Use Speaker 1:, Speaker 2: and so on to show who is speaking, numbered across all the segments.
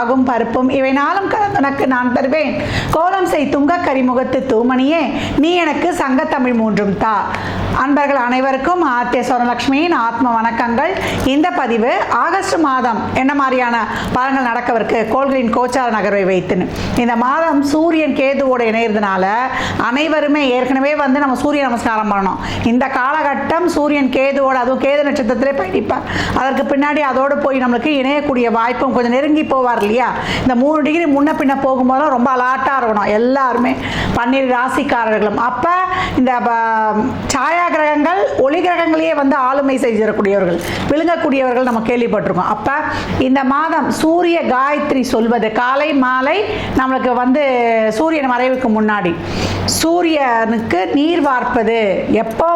Speaker 1: பாகும் பருப்பும் இவை நாளும் கலந்துனக்கு நான் தருவேன். கோலம் செய் துங்க கரிமுகத்து தூமணியே நீ எனக்கு சங்கத்தமிழ் மூன்றும் தா. அன்பர்கள் அனைவருக்கும் ஆத்திய சொர்ணலட்சுமியின் ஆத்ம வணக்கங்கள். இந்த பதிவு ஆகஸ்ட் மாதம் என்ன மாதிரியான பலன்கள் நடக்கவிருக்கு கோள்களின் கோச்சார நகர்வை வைத்துன்னு. இந்த மாதம் சூரியன் கேதுவோட இணையறதுனால அனைவருமே ஏற்கனவே நம்ம சூரிய நமஸ்காரம் பண்ணணும். இந்த காலகட்டம் சூரியன் கேதுவோட, அதுவும் கேது நட்சத்திரத்திலே பயணிப்பார். அதற்கு பின்னாடி அதோடு போய் நம்மளுக்கு இணையக்கூடிய வாய்ப்பும் கொஞ்சம் நெருங்கி போவார் இல்லையா. இந்த 3 டிகிரி முன்ன பின்ன போகும்போது ரொம்ப அலாட்டாக இருக்கணும் எல்லாருமே, 12 ராசிக்காரர்களும். அப்போ இந்த சாயா கிரகங்கள் ஒளி கிரகங்களையே ஆளுமை செய்யக்கூடியவர்கள், விழுங்கக்கூடியவர்கள் நம்ம கேள்விப்பட்டிருக்கோம். அப்போ இந்த மாதம் சூரிய காயத்ரி சொல்வது காலை மாலை நம்மளுக்கு சூரியன் மறைவுக்கு முன்னாடி சூரியனுக்கு நீர் வார்ப்பது எப்போ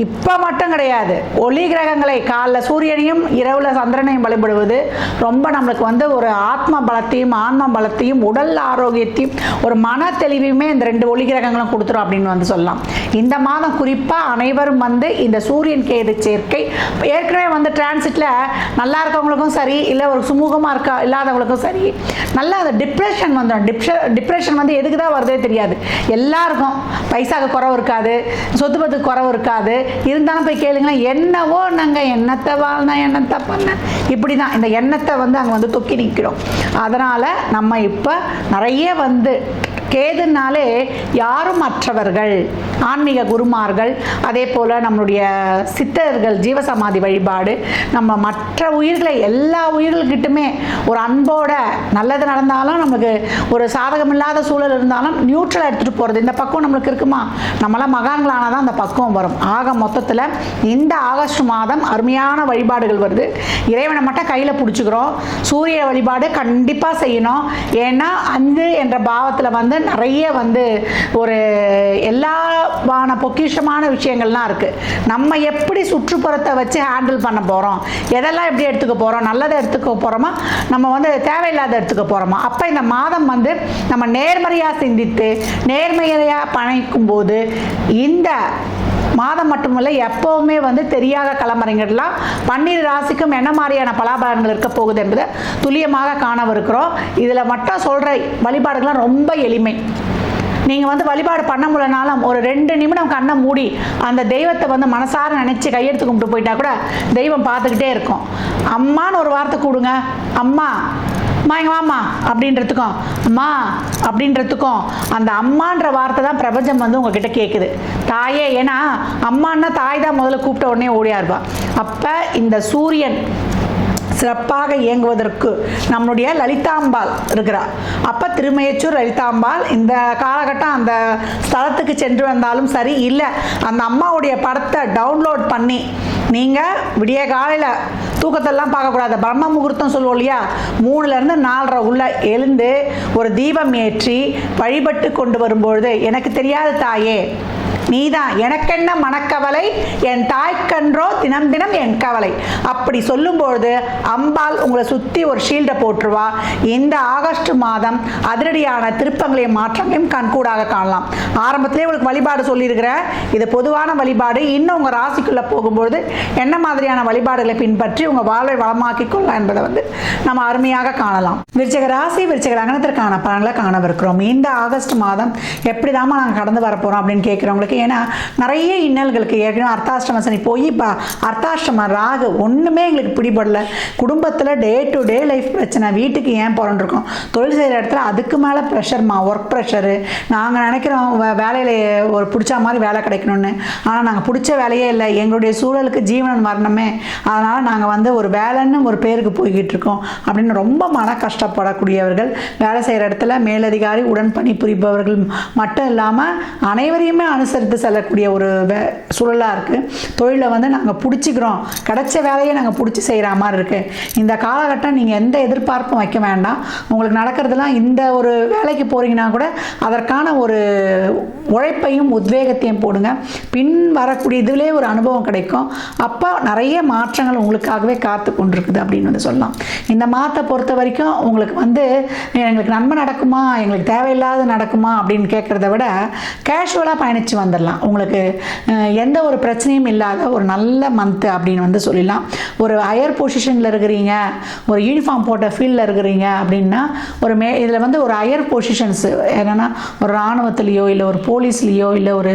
Speaker 1: இப்போ மட்டும் கிடையாது, ஒளி கிரகங்களை காலைல சூரியனையும் இரவுல சந்திரனையும் வழிபடுவது ரொம்ப நம்மளுக்கு ஒரு ஆத்ம பலத்தையும் ஆன்ம பலத்தையும் உடல் ஆரோக்கியத்தையும் ஒரு மன தெளிவையுமே இந்த 2 ஒளி கிரகங்களும் கொடுத்துரும் அப்படின்னு சொல்லலாம். இந்த மாதம் குறிப்பாக அனைவரும் இந்த சூரியன் கேது சேர்க்கை ஏற்கனவே டிரான்சிட்ல நல்லா இருக்கவங்களுக்கும் சரி, இல்லை ஒரு சுமூகமாக இல்லாதவங்களுக்கும் சரி, நல்லா அந்த டிப்ரெஷன் டிப்ரெஷன் எதுக்கு தான் வருதே தெரியாது. எல்லாருக்கும் பைசாக்கு குறவு இருக்காது, சொத்து பத்துக்கு குறவு இருக்காது. இருந்தாலும் போய் கேளுங்க, என்னவோ நாங்கள் எண்ணத்தை வாழ்ந்தேன் எண்ணத்தை பண்ணேன், இப்படி தான் இந்த எண்ணத்தை அங்கே தொக்கி நிற்கிறோம். அதனால் நம்ம இப்போ நிறைய கேதுனாலே யாரும் மற்றவர்கள் ஆன்மீக குருமார்கள், அதே போல் நம்மளுடைய சித்தர்கள், ஜீவசமாதி வழிபாடு, நம்ம மற்ற உயிர்களை எல்லா உயிர்கள்கிட்டுமே ஒரு அன்போட நல்லது நடந்தாலும் நமக்கு ஒரு சாதகம் இல்லாத சூழல் இருந்தாலும் நியூட்ரலாக எடுத்துகிட்டு போகிறது இந்த பக்கம் நம்மளுக்கு இருக்குமா. நம்மளாம் மகான்களானால் தான் அந்த பக்குவம் வரும். ஆக மொத்தத்தில் இந்த ஆகஸ்ட் மாதம் அருமையான வழிபாடுகள் வருது. இறைவனை மட்டும் கையில் பிடிச்சிக்கிறோம். சூரிய வழிபாடு கண்டிப்பாக செய்யணும். ஏன்னா 5 என்ற பாவத்தில் நிறைய ஒரு எல்லாவான பொக்கிஷமான விஷயங்கள்லாம் இருக்குது. நம்ம எப்படி சுற்றுப்புறத்தை வச்சு ஹேண்டில் பண்ண போகிறோம், எதெல்லாம் எப்படி எடுத்துக்க போகிறோம், நல்லதை எடுத்துக்க போகிறோமா, நம்ம தேவையில்லாத எடுத்துக்க போகிறோமா. அப்போ இந்த மாதம் நம்ம நேர்மறையாக சிந்தித்து நேர்மையாக பணிக்கும் போது இந்த மாதம் மட்டுமல்ல எப்பவுமே தெரியாத களமறைங்கள்லாம் 12 ராசிக்கும் என்ன மாதிரியான பலாபலன்கள் இருக்க போகுது என்பதை துல்லியமாக காணவிருக்கிறோம். இதில் மட்டும் சொல்கிற வழிபாடுகள்லாம் ரொம்ப எளிமை. நீங்கள் வழிபாடு பண்ண முடியலனாலும் ஒரு 2 நிமிடம் கண்ணை மூடி அந்த தெய்வத்தை மனசார நினச்சி கையெடுத்து கும்பிட்டு போயிட்டா கூட தெய்வம் பார்த்துக்கிட்டே இருக்கும். அம்மான்னு ஒரு வார்த்தை கூடுங்க, அம்மா அம்மா எங்க வாம்மா அப்படின்றதுக்கும் அம்மா அப்படின்றதுக்கும் அந்த அம்மான்ற வார்த்தை தான் பிரபஞ்சம் உங்ககிட்ட கேட்குது. தாயே, ஏன்னா அம்மான்னா தாய் தான் முதல்ல கூப்பிட்ட உடனே ஓடியா இருப்பா. அப்போ இந்த சூரியன் சிறப்பாக இயங்குவதற்கு நம்முடைய லலிதாம்பாள் இருக்கிறார். அப்போ திருமயச்சூர் லலிதாம்பாள் இந்த காலகட்டம் அந்த ஸ்தலத்துக்கு சென்று வந்தாலும் சரி, இல்லை அந்த அம்மாவுடைய படத்தை டவுன்லோட் பண்ணி நீங்கள் விடிய காலையில் தூக்கத்தெல்லாம் பார்க்கக்கூடாது, பிரம்ம முகூர்த்தம் சொல்லுவோம் இல்லையா, 3லேருந்து 4:30 உள்ள எழுந்து ஒரு தீபம் ஏற்றி வழிபட்டு கொண்டு வரும்பொழுது எனக்கு தெரியாத தாயே நீதான் எனக்கென்ன மனக்கவலை, என் தாய்க்கன்றோ தினம் தினம் என் கவலை, அப்படி சொல்லும்பொழுது அம்பாள் உங்களை சுற்றி ஒரு ஷீல்டை போட்டுருவா. இந்த ஆகஸ்ட் மாதம் அதிரடியான திருப்பங்களையும் மாற்றங்களையும் கண்கூடாக காணலாம். ஆரம்பத்திலே உங்களுக்கு வழிபாடு சொல்லியிருக்கிறேன், இது பொதுவான வழிபாடு. இன்னும் உங்கள் ராசிக்குள்ளே போகும்பொழுது என்ன மாதிரியான வழிபாடுகளை பின்பற்றி உங்கள் வாழ்வை வளமாக்கிக் கொள்ளலாம் என்பதை நம்ம அருமையாக காணலாம். விருச்சிக ராசி விருச்சிக லக்னத்திற்கான பலன்களை காணவிருக்கிறோம். இந்த ஆகஸ்ட் மாதம் எப்படி தாமா நாங்கள் கடந்து வரப்போகிறோம் அப்படின்னு கேட்குறவங்களுக்கு, ஏன்னா நிறைய இன்னல்களுக்கு ஏற்கனவே அர்த்தாஷ்டம சனி போய் இப்போ அர்த்தாஷ்டம ராகு ஒன்றுமே எங்களுக்கு பிடிபடல. குடும்பத்தில் டே டு டே லைஃப் பிரச்சனை, வீட்டுக்கு ஏன் போகிறோம், தொழில் செய்கிற இடத்துல அதுக்கு மேலே ப்ரெஷர்மா, ஒர்க் ப்ரெஷரு. நாங்கள் நினைக்கிறோம் வேலையில் ஒரு பிடிச்ச மாதிரி வேலை கிடைக்கணும்னு, ஆனால் நாங்கள் பிடிச்ச வேலையே இல்லை, எங்களுடைய சூழலுக்கு ஜீவனன் வரணுமே, அதனால் நாங்கள் ஒரு வேலைன்னு ஒரு பேருக்கு போய்கிட்டு இருக்கோம் அப்படின்னு ரொம்ப மன கஷ்டப்படக்கூடியவர்கள், வேலை செய்கிற இடத்துல மேலதிகாரி உடன் பணி புரிபவர்கள் மட்டும் இல்லாமல் அனைவரையுமே அனுசரித்து செல்லக்கூடிய ஒரு சூழலாக இருக்குது. தொழிலை நாங்கள் பிடிச்சிக்கிறோம், கிடைச்ச வேலையை நாங்கள் பிடிச்சி செய்கிற மாதிரி இருக்குது. இந்த காலகட்டம் நீங்கள் எந்த எதிர்பார்ப்பும் வைக்க வேண்டாம். உங்களுக்கு நடக்கிறதுலாம் இந்த ஒரு வேலைக்கு போகிறீங்கன்னா கூட அதற்கான ஒரு உழைப்பையும் உத்வேகத்தையும் போடுங்க. பின் வரக்கூடிய இதிலே ஒரு அனுபவம் கிடைக்கும். அப்போ நிறைய மாற்றங்கள் உங்களுக்காகவே காத்து கொண்டிருக்குது அப்படின்னு சொல்லலாம். இந்த மாதத்தை பொறுத்த வரைக்கும் உங்களுக்கு எங்களுக்கு நன்மை நடக்குமா, எங்களுக்கு தேவையில்லாத நடக்குமா அப்படின்னு கேட்குறத விட கேஷுவலாக பயணித்து வந்துடலாம். வந்துடலாம். உங்களுக்கு எந்த ஒரு பிரச்சனையும் இல்லாத ஒரு நல்ல மந்த்து அப்படின்னு வந்து சொல்லிடலாம். ஒரு ஹையர் பொசிஷனில் இருக்கிறீங்க, ஒரு யூனிஃபார்ம் போட்ட ஃபீல்டில் இருக்கிறீங்க அப்படின்னா இதில் வந்து ஒரு ஹையர் பொசிஷன்ஸு என்னென்னா ஒரு இராணுவத்துலேயோ இல்லை ஒரு போலீஸ்லேயோ இல்லை ஒரு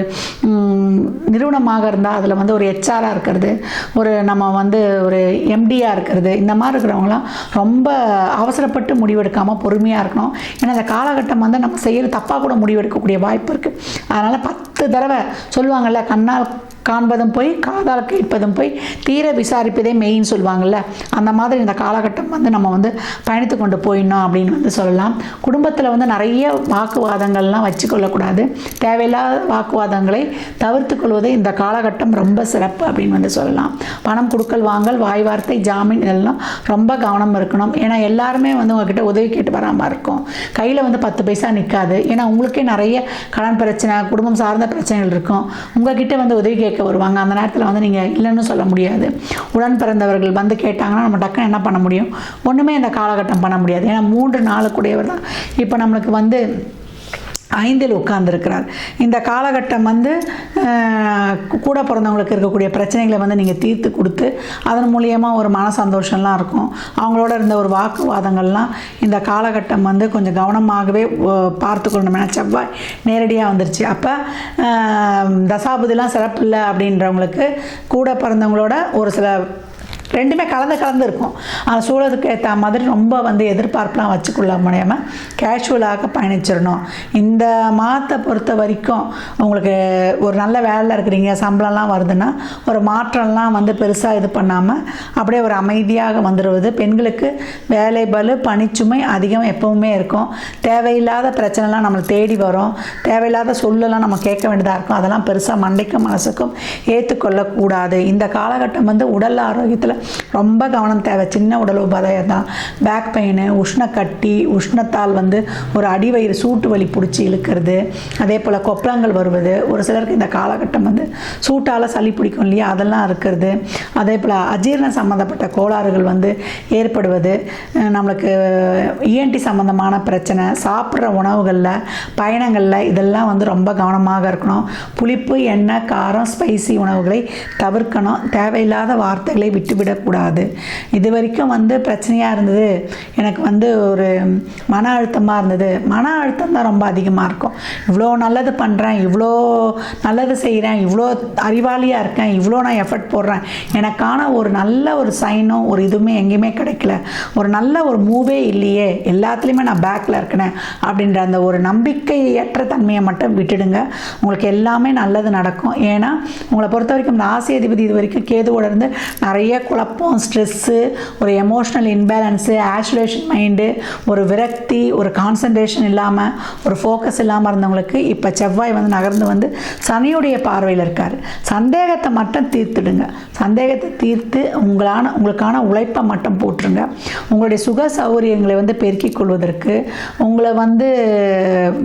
Speaker 1: நிறுவனமாக இருந்தால் அதில் வந்து ஒரு ஹெச்ஆராக இருக்கிறது, நம்ம வந்து ஒரு எம்டியாக இருக்கிறது, இந்த மாதிரி இருக்கிறவங்களாம் ரொம்ப அவசரப்பட்டு முடிவெடுக்காமல் பொறுமையாக இருக்கணும். ஏன்னா இந்த காலகட்டம் வந்து நம்ம செய்கிற தப்பாக கூட முடிவெடுக்கக்கூடிய வாய்ப்பு இருக்குது. அதனால் 10 தடவை சொல்லுவாங்கள்ல, கண்ணால் காண்பதும் போய் காதால் கேட்பதும் போய் தீர விசாரிப்பதே மெயின் சொல்லுவாங்கள்ல, அந்த மாதிரி இந்த காலகட்டம் வந்து நம்ம வந்து பயணித்து கொண்டு போயிடணும் அப்படின்னு வந்து சொல்லலாம். குடும்பத்தில் வந்து நிறைய வாக்குவாதங்கள்லாம் வச்சுக்கொள்ளக்கூடாது. தேவையில்லாத வாக்குவாதங்களை தவிர்த்து கொள்வதே இந்த காலகட்டம் ரொம்ப சிறப்பு அப்படின்னு வந்து சொல்லலாம். பணம் கொடுக்கல் வாங்கல், வாய் வார்த்தை, ஜாமீன் இதெல்லாம் ரொம்ப கவனம் இருக்கணும். ஏன்னா எல்லாருமே வந்து உங்ககிட்ட உதவி கேட்டு வராமல் இருக்கும். கையில் வந்து 10 பைசா நிற்காது. ஏன்னா உங்களுக்கே நிறைய கடன் பிரச்சனை, குடும்பம் சார்ந்த பிரச்சனைகள் இருக்கும். உங்ககிட்ட வந்து உதவி கேட்க வருவாங்க. அந்த நேரத்தில் வந்து நீங்கள் இல்லைன்னு சொல்ல முடியாது. உடன் பிறந்தவர்கள் வந்து கேட்டாங்கன்னா நம்ம டக்குன்னு என்ன பண்ண முடியும்? ஒன்றுமே இந்த காலகட்டம் பண்ண முடியாது. ஏன்னா 3 நாளுக்குடையவர் தான் இப்போ நம்மளுக்கு வந்து 5ல் உட்கார்ந்துருக்கிறார். இந்த காலகட்டம் வந்து கூட பிறந்தவங்களுக்கு இருக்கக்கூடிய பிரச்சனைகளை வந்து நீங்கள் தீர்த்து கொடுத்து அதன் மூலியமாக ஒரு மன சந்தோஷம்லாம் இருக்கும். அவங்களோட இருந்த ஒரு வாக்குவாதங்கள்லாம் இந்த காலகட்டம் வந்து கொஞ்சம் கவனமாகவே பார்த்துக்கொள்ளணும். ஏன்னா செவ்வாய் நேரடியாக வந்துருச்சு. அப்போ தசாபுதிலாம் சிறப்பு இல்லை அப்படின்றவங்களுக்கு கூட பிறந்தவங்களோட ஒரு சில ரெண்டுமே கலந்து இருக்கும். அந்த சூழலுக்கு ஏற்ற மாதிரி ரொம்ப வந்து எதிர்பார்ப்புலாம் வச்சுக்கொள்ள முடியாமல் கேஷுவலாக பயணிச்சிடணும். இந்த மாதத்தை பொறுத்த வரைக்கும் உங்களுக்கு ஒரு நல்ல வேலையில் இருக்கிறீங்க, சம்பளம்லாம் வருதுன்னா ஒரு மாற்றம்லாம் வந்து பெருசாக இது பண்ணாமல் அப்படியே ஒரு அமைதியாக வந்துடுவது. பெண்களுக்கு வேலை பளு, பணிச்சுமை அதிகம் எப்பவுமே இருக்கும். தேவையில்லாத பிரச்சனைலாம் நம்மளை தேடி வரும். தேவையில்லாத சொல்லலாம் நம்ம கேட்க வேண்டியதாக இருக்கும். அதெல்லாம் பெருசாக மண்டைக்கும் மனசுக்கும் ஏற்றுக்கொள்ளக்கூடாது. இந்த காலகட்டம் வந்து உடல் ஆரோக்கியத்தில் ரொம்ப கவனம் தேவை. சின்ன உடல் உபாதையம் தான், பேக் பெயின், உஷ்ணக்கட்டி, உஷ்ணத்தால் வந்து ஒரு அடிவயிறு சூட்டு வலி பிடிச்சி இழுக்கிறது, அதே போல் கொப்பளங்கள் வருவது. ஒரு சிலருக்கு இந்த காலகட்டம் வந்து சூட்டால் சளி பிடிக்கும் இல்லையா, அதெல்லாம் இருக்கிறது. அதே போல் அஜீரண சம்மந்தப்பட்ட கோளாறுகள் வந்து ஏற்படுவது, நம்மளுக்கு இஎன்டி சம்மந்தமான பிரச்சனை, சாப்பிட்ற உணவுகளில், பயணங்களில் இதெல்லாம் வந்து ரொம்ப கவனமாக இருக்கணும். புளிப்பு, எண்ணெய், காரம், ஸ்பைசி உணவுகளை தவிர்க்கணும். தேவையில்லாத வார்த்தைகளை விட்டுவிடக்கூடாது. இது வரைக்கும் வந்து பிரச்சனையாக இருந்தது, எனக்கு வந்து ஒரு மன அழுத்தமாக இருந்தது. மன அழுத்தம் தான் ரொம்ப அதிகமாக இருக்கும். இவ்வளோ நல்லது பண்ணுறேன், இவ்வளோ நல்லது செய்கிறேன், இவ்வளோ அறிவாளியாக இருக்கேன், இவ்வளோ நான் எஃபர்ட் போடுறேன், எனக்கான ஒரு நல்ல ஒரு சைனும் ஒரு இதுவுமே எங்கேயுமே கிடைக்கல, ஒரு நல்ல ஒரு மூவே இல்லையே, எல்லாத்துலேயுமே நான் பேக்கில் இருக்கேன் அப்படின்ற அந்த ஒரு நம்பிக்கையற்ற தன்மையை மட்டும் விட்டுடுங்க. உங்களுக்கு எல்லாமே நல்லது நடக்கும். ஏன்னா உங்களை பொறுத்த வரைக்கும் இந்த ஆசி அதிபதி இது வரைக்கும் கேதுவோட இருந்து நிறைய குழப்பம், ஸ்ட்ரெஸ்ஸு, ஒரு எமோஷ்னல் இன்பேலன்ஸு, ஆக்சுலேஷன் மைண்டு, ஒரு விரக்தி, ஒரு கான்சன்ட்ரேஷன் இல்லாமல், ஒரு ஃபோக்கஸ் இல்லாமல் இருந்தவங்களுக்கு இப்போ செவ்வாய் வந்து நகர்ந்து வந்து சனியுடைய பார்வையில் இருக்கார். சந்தேகத்தை மட்டும் தீர்த்துடுங்க. சந்தேகத்தை தீர்த்து உங்களுக்கான உழைப்பை மட்டும் போட்டுருங்க. உங்களுடைய சுக சௌகரியங்களை வந்து பெருக்கிக் கொள்வதற்கு, உங்களை வந்து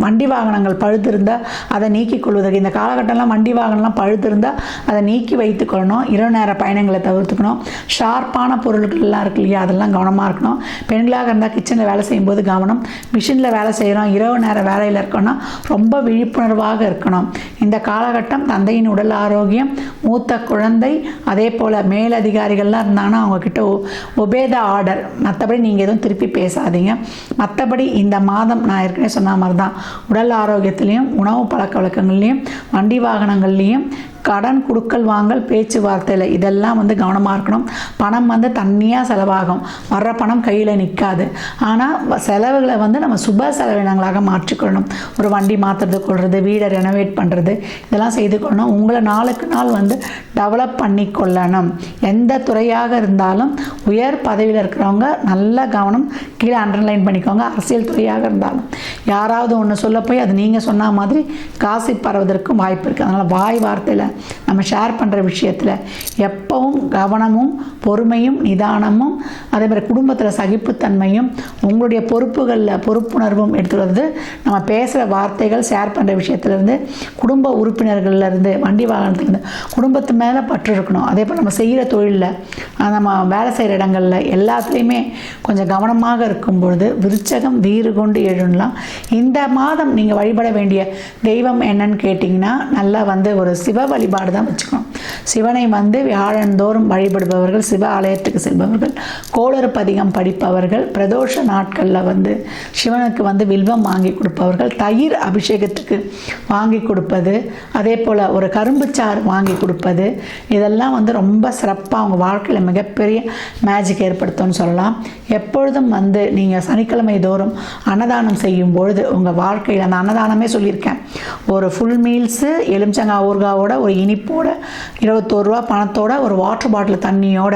Speaker 1: வண்டி வாகனங்கள் பழுத்திருந்தால் அதை நீக்கிக் கொள்வதற்கு, இந்த காலகட்டம்லாம் வண்டி வாகனம்லாம் பழுத்திருந்தால் அதை நீக்கி வைத்துக்கொள்ளணும். இரவு நேர பயணங்களை தவிர்த்துக்கணும். ஷார்ப்பான பொருட்கள்லாம் இருக்கு இல்லையா, அதெல்லாம் கவனமாக இருக்கணும். பெண்களாக இருந்தால் கிச்சனில் வேலை செய்யும்போது கவனம். மிஷினில் வேலை செய்கிறோம், இரவு நேர வேலையில் இருக்கோன்னா ரொம்ப விழிப்புணர்வாக இருக்கணும். இந்த காலகட்டம் தந்தையின் உடல் ஆரோக்கியம், மூத்த குழந்தை, அதே போல் மேலதிகாரிகள்லாம் இருந்தாங்கன்னா அவங்கக்கிட்ட ஒபேத ஆர்டர். மற்றபடி நீங்கள் எதுவும் திருப்பி பேசாதீங்க. மற்றபடி இந்த மாதம் நான் ஏற்கனவே சொன்ன மாதிரி தான், உடல் ஆரோக்கியத்துலேயும், உணவு பழக்க வழக்கங்கள்லேயும், வண்டி வாகனங்கள்லேயும், கடன் கொடுக்கல் வாங்கல், பேச்சுவார்த்தையில் இதெல்லாம் வந்து கவனமாக இருக்கணும். பணம் வந்து தண்ணியாக செலவாகும், வர்ற பணம் கையில் நிற்காது. ஆனால் செலவுகளை வந்து நம்ம சுப செலவினங்களாக மாற்றிக்கொள்ளணும். ஒரு வண்டி மாற்றுறது கொள்வது, வீடை ரெனோவேட் பண்ணுறது, இதெல்லாம் செய்து கொள்ளணும். உங்களை நாளுக்கு நாள் வந்து டெவலப் பண்ணி கொள்ளணும். எந்த துறையாக இருந்தாலும் உயர் பதவியில் இருக்கிறவங்க நல்ல கவனம், கீழே அண்டர்லைன் பண்ணிக்கோங்க. அரசியல் துறையாக இருந்தாலும் யாராவது ஒன்று சொல்ல போய் அது நீங்கள் சொன்ன மாதிரி காசு பரவதற்கும் வாய்ப்பு இருக்குது. அதனால் வாய் வார்த்தையில் நம்ம ஷேர் பண்ணுற விஷயத்தில் எப்பவும் கவனமும் பொறுமையும் நிதானமும், அதே மாதிரி குடும்பத்தில் சகிப்புத்தன்மையும், உங்களுடைய பொறுப்புகளில் பொறுப்புணர்வும் எடுத்துக்கிறது. நம்ம பேசுகிற வார்த்தைகள், ஷேர் பண்ணுற விஷயத்துலேருந்து, குடும்ப உறுப்பினர்கள்லேருந்து, வண்டி வாகனத்துலேருந்து குடும்பத்து மேலே பற்று இருக்கணும். அதே போல் நம்ம செய்கிற தொழிலில், நம்ம வேலை செய்கிற இடங்களில் எல்லாத்துலேயுமே கொஞ்சம் கவனமாக இருக்கும் பொழுது விருச்சகம் வீறு கொண்டு எழுலாம் இந்த மாதம் நீங்கள் வழிபட வேண்டிய தெய்வம் என்னன்னு கேட்டிங்கன்னா நல்லா வந்து ஒரு சிவ வழிபாடு தான் வச்சுக்கணும். சிவனை வந்து வியாழந்தோறும் வழிபடுபவர்கள், சிவ ஆலயத்துக்கு செல்பவர்கள், கோளறு பதிகம் படிப்பவர்கள், பிரதோஷ நாட்களில் வந்து சிவனுக்கு வந்து வில்வம் வாங்கி கொடுப்பவர்கள், தயிர் அபிஷேகத்துக்கு வாங்கி கொடுப்பது, அதே போல் ஒரு கரும்புச்சாறு வாங்கி கொடுப்பது, இதெல்லாம் வந்து ரொம்ப சிறப்பாக அவங்க வாழ்க்கையில் மிகப்பெரிய மேஜிக் ஏற்படுத்தும்னு சொல்லலாம். எப்பொழுதும் வந்து நீங்கள் சனிக்கிழமை தோறும் அன்னதானம் செய்யும் பொழுது உங்கள் வாழ்க்கையில், அந்த அன்னதானமே சொல்லியிருக்கேன், ஒரு ஃபுல் மீல்ஸு எலுமிச்சங்காய் ஊறுகாவோட ஒரு இனிப்போட 21 ரூபா பணத்தோட ஒரு வாட்டர் பாட்டில் தண்ணியோட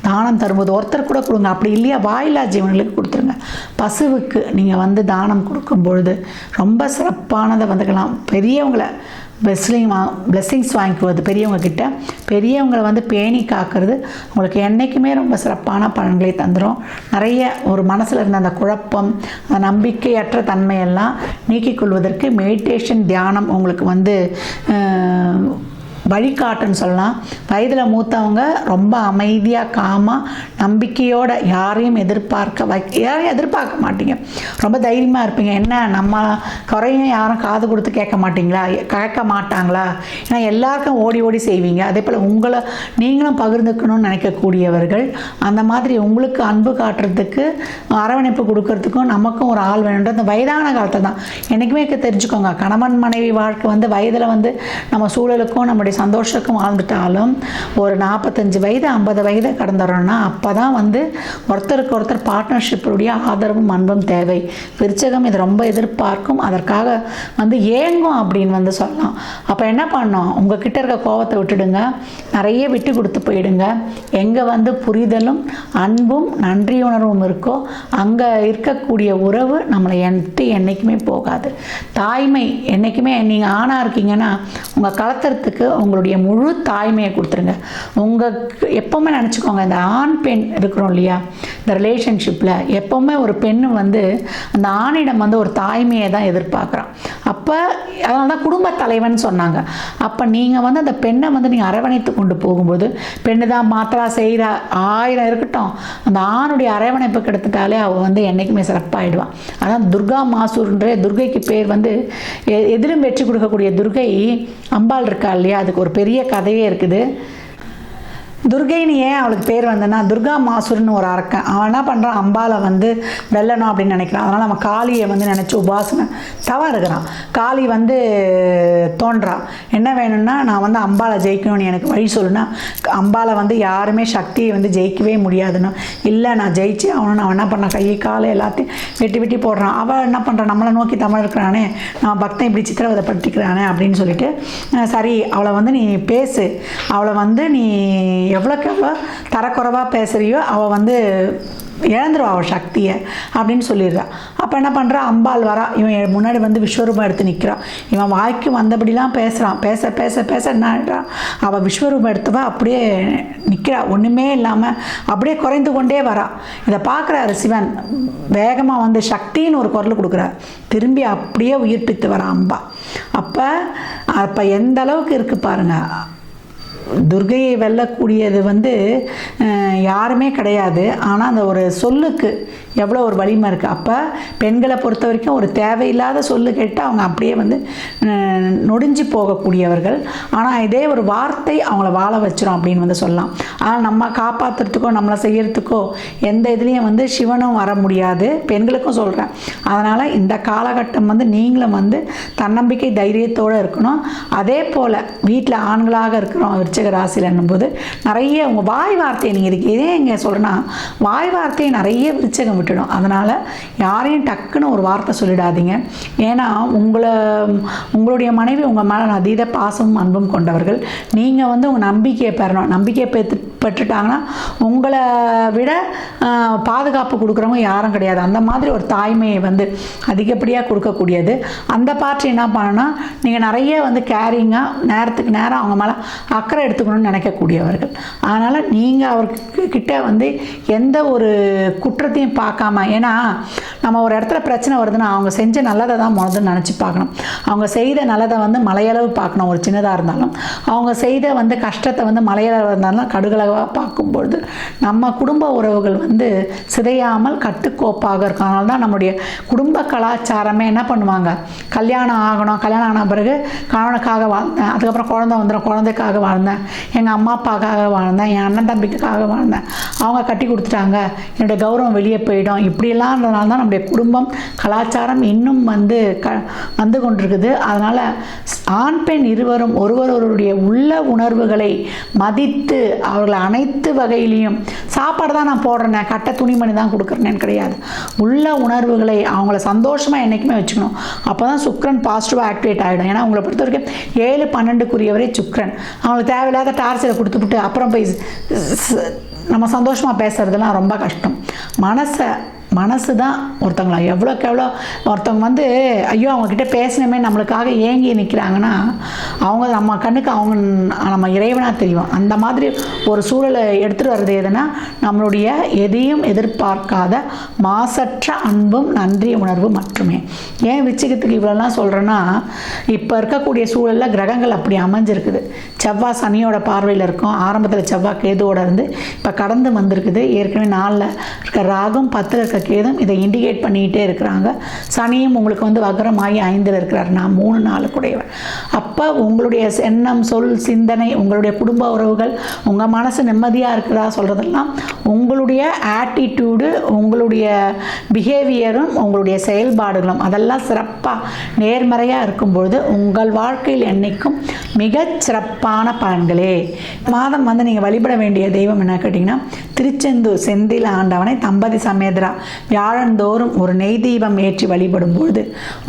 Speaker 1: தானம் தரும்போது ஒருத்தர் கூட கொடுங்க. அப்படி இல்லையா வாயில்லா ஜீவன்களுக்கு கொடுத்துருங்க. பசுவுக்கு நீங்கள் வந்து தானம் கொடுக்கும் பொழுது ரொம்ப சிறப்பானதை வந்துக்கலாம். பெரியவங்களை பிளெஸ்ஸிங்ஸ் வாங்கிக்குவது பெரியவங்க கிட்ட, பெரியவங்களை வந்து பேணி காக்கிறது உங்களுக்கு என்றைக்குமே ரொம்ப சிறப்பான பலன்களை தந்துடும். நிறைய ஒரு மனசில் இருந்த அந்த குழப்பம், அந்த நம்பிக்கையற்ற தன்மையெல்லாம் நீக்கிக் கொள்வதற்கு மெடிடேஷன், தியானம் உங்களுக்கு வந்து வழிகாட்டுன்னு சொல்லலாம். வயதில் மூத்தவங்க ரொம்ப அமைதியாக, காமாக, நம்பிக்கையோடு யாரையும் எதிர்பார்க்க மாட்டீங்க. ரொம்ப தைரியமாக இருப்பீங்க. என்ன நம்ம குறையும் யாரும் காது கொடுத்து கேட்க மாட்டாங்களா? ஏன்னா எல்லாருக்கும் ஓடி ஓடி செய்வீங்க. அதே போல் உங்களை நீங்களும் பகிர்ந்துக்கணும்னு நினைக்கக்கூடியவர்கள். அந்த மாதிரி உங்களுக்கு அன்பு காட்டுறதுக்கு, அரவணைப்பு கொடுக்கறதுக்கும் நமக்கும் ஒரு ஆள் வேணுன்ற அந்த வயதான காலத்தில் தான் என்றைக்குமே தெரிஞ்சுக்கோங்க. கணவன் மனைவி வாழ்க்கை வந்து வயதில் வந்து நம்ம சூழலுக்கும் நம்முடைய சந்தோஷத்துக்கும் வாழ்ந்துட்டாலும் ஒரு 45 வயது 50 வயதை கடந்துடுறோம்னா அப்போ தான் வந்து ஒருத்தருக்கு ஒருத்தர் பார்ட்னர்ஷிப்புடைய ஆதரவும் அன்பும் தேவை. விருச்சகம் இது ரொம்ப எதிர்பார்க்கும், அதற்காக வந்து ஏங்கும் அப்படின்னு வந்து சொல்லலாம். அப்போ என்ன பண்ணோம், உங்ககிட்ட இருக்க கோபத்தை விட்டுடுங்க, நிறைய விட்டு கொடுத்து போயிடுங்க. எங்கே வந்து புரிதலும் அன்பும் நன்றியுணர்வும் இருக்கோ அங்கே இருக்கக்கூடிய உறவு நம்மளை என்றைக்குமே போகாது. தாய்மை என்றைக்குமே, நீங்கள் ஆணாக இருக்கீங்கன்னா உங்கள் கலத்துறதுக்கு உங்களுடைய முழு தாய்மையை கொடுத்துருங்க. உங்களுக்கு எப்போவுமே நினச்சிக்கோங்க, இந்த ஆண் பெண் இருக்கிறோம் இல்லையா, இந்த ரிலேஷன்ஷிப்பில் எப்போவுமே ஒரு பெண்ணு வந்து அந்த ஆணிடம் வந்து ஒரு தாய்மையை தான் எதிர்பார்க்குறான். அப்போ அதனால தான் குடும்ப தலைவன் சொன்னாங்க. அப்போ நீங்கள் வந்து அந்த பெண்ணை வந்து நீங்கள் அரவணைத்து கொண்டு போகும்போது, பெண்ணு தான் மாத்திரா செய்கிறா 1000 இருக்கட்டும், அந்த ஆணுடைய அரவணைப்பு கிடைத்துட்டாலே அவள் வந்து என்றைக்குமே சிறப்பாகிடுவான். அதான் துர்கா மாசூர்ன்ற துர்கைக்கு பேர் வந்து எதிலும் வெற்றி கொடுக்கக்கூடிய துர்கை அம்பாள் இருக்கா இல்லையா, அதுக்கு ஒரு பெரிய கதையே இருக்குது. துர்கைன்னு ஏன் அவளுக்கு பேர் வந்தேன்னா, துர்கா மாசூர்னு ஒரு அரக்கன், அவன் என்ன பண்ணுறான், அம்பாலை வந்து வெல்லணும் அப்படின்னு நினைக்கிறான். அதனால் நம்ம காளியை வந்து நினச்சி உபாசனை தவம் இருக்கிறான். காளி வந்து தோன்றான், என்ன வேணும்னா நான் வந்து அம்பாலை ஜெயிக்கணும்னு எனக்கு வழி சொல்லுன்னா, அம்பாலை வந்து யாருமே சக்தியை வந்து ஜெயிக்கவே முடியாதுன்னு, இல்லை நான் ஜெயிச்சு அவனு அவன் என்ன பண்ணான், கையை காலை எல்லாத்தையும் வெட்டி போடுறான். அவள் என்ன பண்ணுறான், நம்மளை நோக்கி தமிழ் இருக்கிறானே, நான் பக்தன் இப்படி சித்திரவதைப்படுத்திக்கிறானே அப்படின்னு சொல்லிட்டு, சரி அவளை வந்து நீ பேசு, அவளை வந்து நீ எவ்வளோக்கு எவ்வளோ தரக்குறைவாக பேசுகிறியோ அவள் வந்து இழந்துருவா அவள் சக்தியை அப்படின்னு சொல்லிடுறான். அப்போ என்ன பண்ணுறா, அம்பாள் வரா, இவன் முன்னாடி வந்து விஸ்வரூபம் எடுத்து நிற்கிறான். இவன் வாய்க்கு வந்தபடிலாம் பேசுகிறான். பேச என்னன்றான், அவள் விஸ்வரூபம் எடுத்தவா அப்படியே நிற்கிறா, ஒன்றுமே இல்லாமல் அப்படியே குறைந்து கொண்டே வரா. இதை பார்க்குறாரு சிவன், வேகமாக வந்து சக்தின்னு ஒரு குரல் கொடுக்குறார். திரும்பி அப்படியே உயிர்ப்பித்து வரா அம்பா. அப்போ எந்த அளவுக்கு இருக்குது பாருங்கள். துர்கையை வெல்லக்கூடியது வந்து யாருமே கிடையாது, ஆனால் அந்த ஒரு சொல்லுக்கு எவ்வளோ ஒரு வலிமை இருக்குது. அப்போ பெண்களை பொறுத்த வரைக்கும் ஒரு தேவையில்லாத சொல்லு கேட்டால் அவங்க அப்படியே வந்து நொடிஞ்சு போகக்கூடியவர்கள். ஆனால் இதே ஒரு வார்த்தை அவங்கள வாழ வச்சிரும் அப்படின்னு வந்து சொல்லலாம். ஆனால் நம்ம காப்பாற்றுறதுக்கோ நம்மளை செய்கிறதுக்கோ எந்த இதுலேயும் வந்து சிவனும் வர முடியாது, பெண்களுக்கும் சொல்கிறேன். அதனால் இந்த காலகட்டம் வந்து நீங்களும் வந்து தன்னம்பிக்கை தைரியத்தோடு இருக்கணும். அதே போல் வீட்டில் ஆண்களாக இருக்கிறோம் விருச்சிக ராசியில் என்னும்போது நிறைய உங்கள் வாய் வார்த்தையை நீங்கள் இதே எங்கே சொல்கிறேன்னா, வாய் வார்த்தையை நிறைய விருச்சகம் விட்டுடும். அதனால் யாரையும் டக்குன்னு ஒரு வார்த்தை சொல்லிடாதீங்க. ஏன்னா உங்களுடைய மனைவி உங்கள் மேலே அதீத பாசமும் அன்பும் கொண்டவர்கள். நீங்கள் வந்து உங்கள் நம்பிக்கையை பெறணும். நம்பிக்கையை பெற்றுட்டாங்கன்னா உங்களை விட பாதுகாப்பு கொடுக்குறவங்க யாரும் கிடையாது. அந்த மாதிரி ஒரு தாய்மையை வந்து அதிகப்படியாக கொடுக்கக்கூடியது. அந்த பார்ட்டி என்ன பண்ணணும்னா, நீங்கள் நிறைய வந்து கேரிங்காக நேரத்துக்கு நேரம் அவங்க மேலே அக்கறை எடுத்துக்கணும்னு நினைக்கக்கூடியவர்கள். அதனால் நீங்கள் அவர்கிட்ட வந்து எந்த ஒரு குற்றத்தையும் பார்க்காம, ஏன்னா நம்ம ஒரு இடத்துல பிரச்சனை வருதுன்னா அவங்க செஞ்ச நல்லதை தான் முதல்ல நினச்சி பார்க்கணும். அவங்க செய்த நல்லதை வந்து மலையளவு பார்க்கணும், ஒரு சின்னதாக இருந்தாலும். அவங்க செய்த வந்து கஷ்டத்தை வந்து மலையளவு இருந்தாலும் கடுகளவு பார்க்கும்பொழுது நம்ம குடும்ப உறவுகள் வந்து சிதையாமல் கட்டுக்கோப்பாக இருக்கும். அதனால தான் நம்முடைய குடும்ப கலாச்சாரமே என்ன பண்ணுவாங்க, கல்யாணம் ஆகணும், கல்யாணம் ஆன பிறகு கணவனுக்காக வாழ்ந்தேன், அதுக்கப்புறம் குழந்தை வந்துடும், குழந்தைக்காக வாழ்ந்தேன், எங்கள் அம்மா அப்பாக்காக வாழ்ந்தேன், என் அண்ணன் தம்பிக்காக வாழ்ந்தேன், அவங்க கட்டி கொடுத்துட்டாங்க, என்னுடைய கௌரவம் வெளியே போயிடும், இப்படியெல்லாம்ன்றதுனால தான் நம்முடைய குடும்பம் கலாச்சாரம் இன்னும் வந்து கொண்டிருக்குது. அதனால் ஆண் பெண் இருவரும் ஒருவருடைய உள்ள உணர்வுகளை மதித்து அவர்களை அனைத்து வகையிலையும், சாப்பாடு தான் நான் போடுறேன், கட்ட துணிமணி தான் கொடுக்குறேன்னு கிடையாது, உள்ள உணர்வுகளை அவங்கள சந்தோஷமாக என்றைக்குமே வச்சுக்கணும். அப்போ தான் சுக்கிரன் பாசிட்டிவாக ஆக்டிவேட் ஆகிடும். ஏன்னா உங்களை பொறுத்த வரைக்கும் 7-12 சுக்கிரன். அவங்களுக்கு தேவையில்லாத டார்ச்சரை கொடுத்துவிட்டு அப்புறம் போய் நம்ம சந்தோஷமாக பேசுகிறதுலாம் ரொம்ப கஷ்டம். மனசு தான் ஒருத்தவங்களா எவ்வளோக்கு எவ்வளோ ஒருத்தவங்க வந்து ஐயோ அவங்கக்கிட்ட பேசினமே நம்மளுக்காக ஏங்கி நிற்கிறாங்கன்னா அவங்க நம்ம கண்ணுக்கு அவங்க நம்ம இறைவனாக தெரியும். அந்த மாதிரி ஒரு சூழலை எடுத்துகிட்டு வர்றது எதுனா நம்மளுடைய எதையும் எதிர்பார்க்காத மாசற்ற அன்பும் நன்றி உணர்வு மட்டுமே. ஏன் விச்சிகத்துக்கு இவ்வளோலாம் சொல்கிறேன்னா, இப்போ இருக்கக்கூடிய சூழலில் கிரகங்கள் அப்படி அமைஞ்சிருக்குது. செவ்வாய் சனியோட பார்வையில் இருக்கும். ஆரம்பத்தில் செவ்வாய் கேதுவோட இருந்து இப்போ கடந்து வந்திருக்குது. ஏற்கனவே 4 இருக்க ராகும் 10 இருக்க கேதும் இதை இண்டிகேட் பண்ணிக்கிட்டே இருக்கிறாங்க. சனியும் உங்களுக்கு வந்து வக்ரமாகி 5 இருக்கிறார். நான் 3-4 கூடையவன். அப்போ உங்களுடைய எண்ணம், சொல், சிந்தனை, உங்களுடைய குடும்ப உறவுகள், உங்கள் மனசு நிம்மதியாக இருக்கிறதா சொல்கிறதெல்லாம் உங்களுடைய ஆட்டிடியூடு, உங்களுடைய பிஹேவியரும், உங்களுடைய செயல்பாடுகளும் அதெல்லாம் சிறப்பாக நேர்மறையாக இருக்கும்பொழுது உங்கள் வாழ்க்கையில் என்றைக்கும் மிகச் சிறப்பான பலன்களே. மாதம் வந்து நீங்கள் வழிபட வேண்டிய தெய்வம் என்ன கேட்டிங்கன்னா, திருச்செந்தூர் செந்தில் ஆண்டவனை தம்பதி சமேதரா வியாழந்தோறும் ஒரு நெய் தீபம் ஏற்றி வழிபடும் பொழுது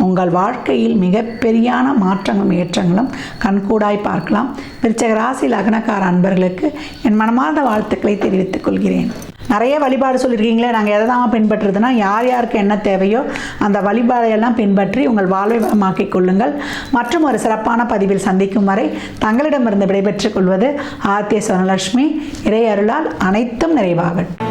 Speaker 1: உங்கள் வாழ்க்கையில் மிகப்பெரியான மாற்றங்களும் ஏற்றங்களும் கண்கூடாய் பார்க்கலாம். விருச்சிக ராசி லக்னக்கார அன்பர்களுக்கு என் மனமார்ந்த வாழ்த்துக்களை தெரிவித்துக் கொள்கிறேன். நிறைய வழிபாடு சொல்லியிருக்கீங்களே, நாங்கள் எதை தான் பின்பற்றுறதுன்னா, யார் யாருக்கு என்ன தேவையோ அந்த வழிபாடையெல்லாம் பின்பற்றி உங்கள் வாழ்வை வளமாக்கிக் கொள்ளுங்கள். மற்றும் ஒரு சிறப்பான பதிவில் சந்திக்கும் வரை தங்களிடமிருந்து விடைபெற்றுக் கொள்வது ஆர்த்திய சொர்ணலட்சுமி. இறை அருளால் அனைத்தும் நிறைவாகட்டும்.